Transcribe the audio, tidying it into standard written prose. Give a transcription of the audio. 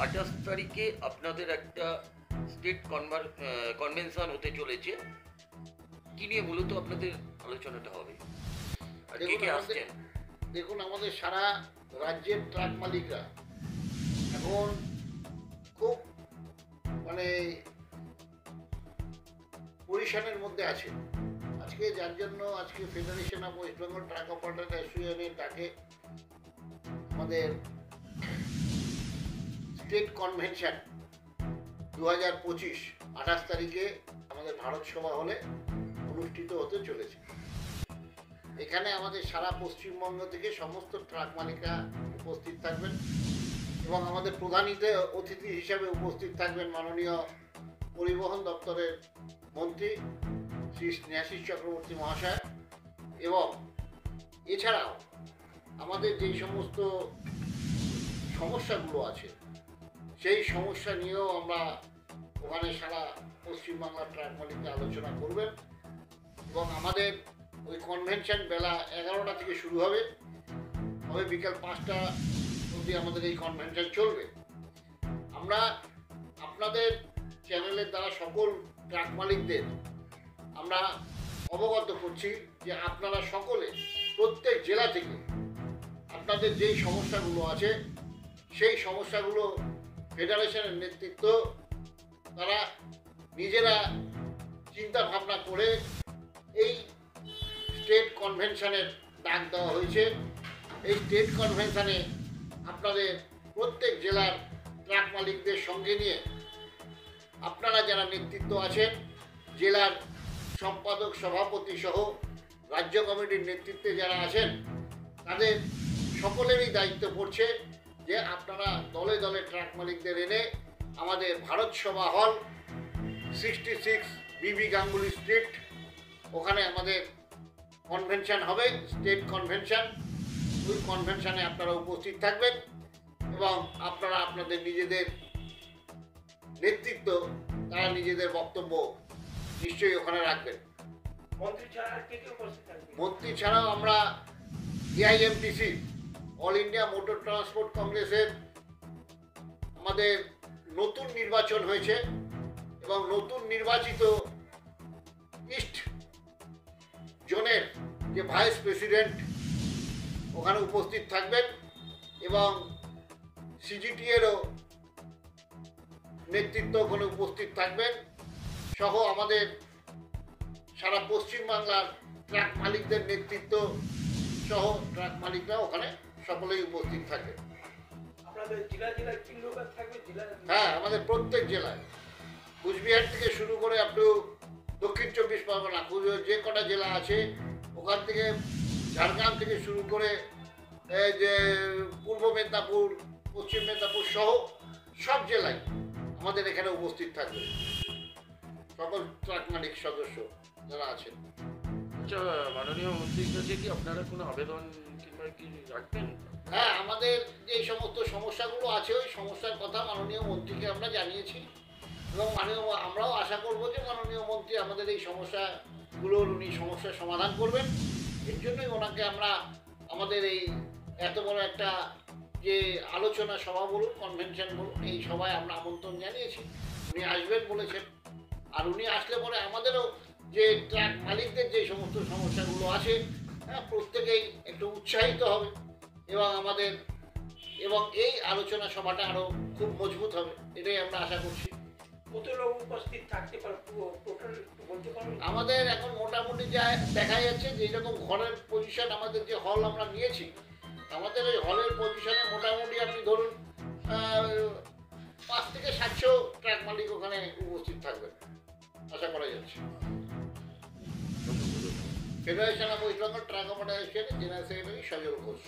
28 তারিখে আপনাদের একটা স্টেট কনভেনশন হতে চলেছে। কি নিয়ে মূলত আপনাদের আলোচনাটা হবে আর কে কে আসছেন? দেখুন, আমাদের সারা রাজ্যের ট্রাক মালিকরা এখন খুব পরিশানের মধ্যে আছে। যার জন্য আজকে federation of West Bengal truck operator অ্যাসোসিয়েশনের ডাকে আমাদের স্টেট কনভেনশন 2025 28 তারিখে আমাদের ভারত সভা হলে অনুষ্ঠিত হতে চলেছে। এখানে আমাদের সারা পশ্চিমবঙ্গ থেকে সমস্ত ট্রাক মালিকরা উপস্থিত থাকবেন এবং আমাদের প্রধান অতিথি হিসাবে উপস্থিত থাকবেন মাননীয় পরিবহন দপ্তরের মন্ত্রী শ্রী স্নেহাশিস চক্রবর্তী মহাশয়। এবং এছাড়াও আমাদের যেই সমস্ত সমস্যাগুলো আছে সেই সমস্যা নিয়েও আমরা ওখানে সারা পশ্চিমবাংলার ট্রাক মালিকরা আলোচনা করবেন এবং আমাদের ওই কনভেনশন বেলা 11টা থেকে শুরু হবে, বিকাল 5টা অবধি আমাদের এই কনভেনশন চলবে। আমরা আপনাদের চ্যানেলের দ্বারা সকল ট্রাক মালিকদের আমরা অবগত করছি যে আপনারা সকলে প্রত্যেক জেলা থেকে আপনাদের যেই সমস্যাগুলো আছে সেই সমস্যাগুলো ফেডারেশনের নেতৃত্ব তারা নিজেরা চিন্তা ভাবনা করে এই স্টেট কনভেনশনের ডাক দেওয়া হয়েছে। এই স্টেট কনভেনশনে আপনাদের প্রত্যেক জেলার ট্রাক মালিকদের সঙ্গে নিয়ে আপনারা যারা নেতৃত্ব আছেন, জেলার সম্পাদক সভাপতি সহ রাজ্য কমিটির নেতৃত্বে যারা আছেন, তাদের সকলেরই দায়িত্ব পড়ছে যে আপনারা দলে দলে ট্রাক মালিকদের এনে আমাদের ভারত সভা হল 66 বিবি গাঙ্গুলি স্ট্রিট, ওখানে আমাদের কনভেনশন হবে, স্টেট কনভেনশন। ওই কনভেনশনে আপনারা উপস্থিত থাকবেন এবং আপনারা আপনাদের নিজেদের নেতৃত্ব তারা নিজেদের বক্তব্য নিশ্চয়ই ওখানে রাখবেন। মন্ত্রী ছাড়াও আমরা এআইএমটিসি অল ইন্ডিয়া মোটর ট্রান্সপোর্ট কংগ্রেসের আমাদের নতুন নির্বাচন হয়েছে এবং নতুন নির্বাচিত ইস্ট জোনের যে ভাইস প্রেসিডেন্ট ওখানে উপস্থিত থাকবেন এবং সিজিটিএরও নেতৃত্ব ওখানে উপস্থিত থাকবেন সহ আমাদের সারা পশ্চিমবাংলার ট্রাক মালিকদের নেতৃত্ব সহ ট্রাক মালিকরা ওখানে সকলেই উপস্থিত থাকবে। হ্যাঁ, আমাদের প্রত্যেক জেলায় কুচবিহার থেকে শুরু করে আপনি দক্ষিণ 24 পরগনা যে কটা জেলা আছে ওখান থেকে ঝাড়গ্রাম থেকে শুরু করে যে পূর্ব মেদিনীপুর, পশ্চিম মেদিনীপুর সহ সব জেলায় আমাদের এখানে উপস্থিত থাকবে সকল ট্রাক মালিক সদস্য যারা আছেন। আচ্ছা, মাননীয় মন্ত্রীর কাছে কি আপনারা কোনো আবেদন কিংবা কি রাখবেন? হ্যাঁ, আমাদের যে সমস্ত সমস্যাগুলো আছে ওই সমস্যার কথা মাননীয় মন্ত্রীকে আমরা জানিয়েছি এবং আমরাও আশা করব যে মাননীয় মন্ত্রী আমাদের এই সমস্যাগুলোর উনি সমস্যার সমাধান করবেন। এর জন্যই ওনাকে আমরা আমাদের এই এত বড় একটা যে আলোচনা সভা বলুন, কনভেনশন বলুন, এই সভায় আমরা আমন্ত্রণ জানিয়েছি। উনি আসবেন বলেছেন। আর উনি আসলে পরে আমাদেরও যে ট্রাক মালিকদের যে সমস্ত সমস্যাগুলো আছে প্রত্যেকেই একটু উৎসাহিত হবে এবং এই আলোচনা সভাটা আরও খুব মজবুত হবে, এটাই আমরা আশা করছি। কত লোক উপস্থিত থাকতে পারে বলতে পারবেন? আমাদের এখন মোটামুটি যা দেখা যাচ্ছে যে এরকম ঘরের পজিশন আমাদের যে হল আমরা নিয়েছি, আমাদের ওই হলের পজিশনে মোটামুটি আপনি ধরুন 5 থেকে 700 ট্রাক মালিক ওখানে উপস্থিত থাকবেন আশা করা যাচ্ছে। Federation of West Bengal truck operator অ্যাসোসিয়েশনের জেনারেল সেক্রেটারি সজল ঘোষ।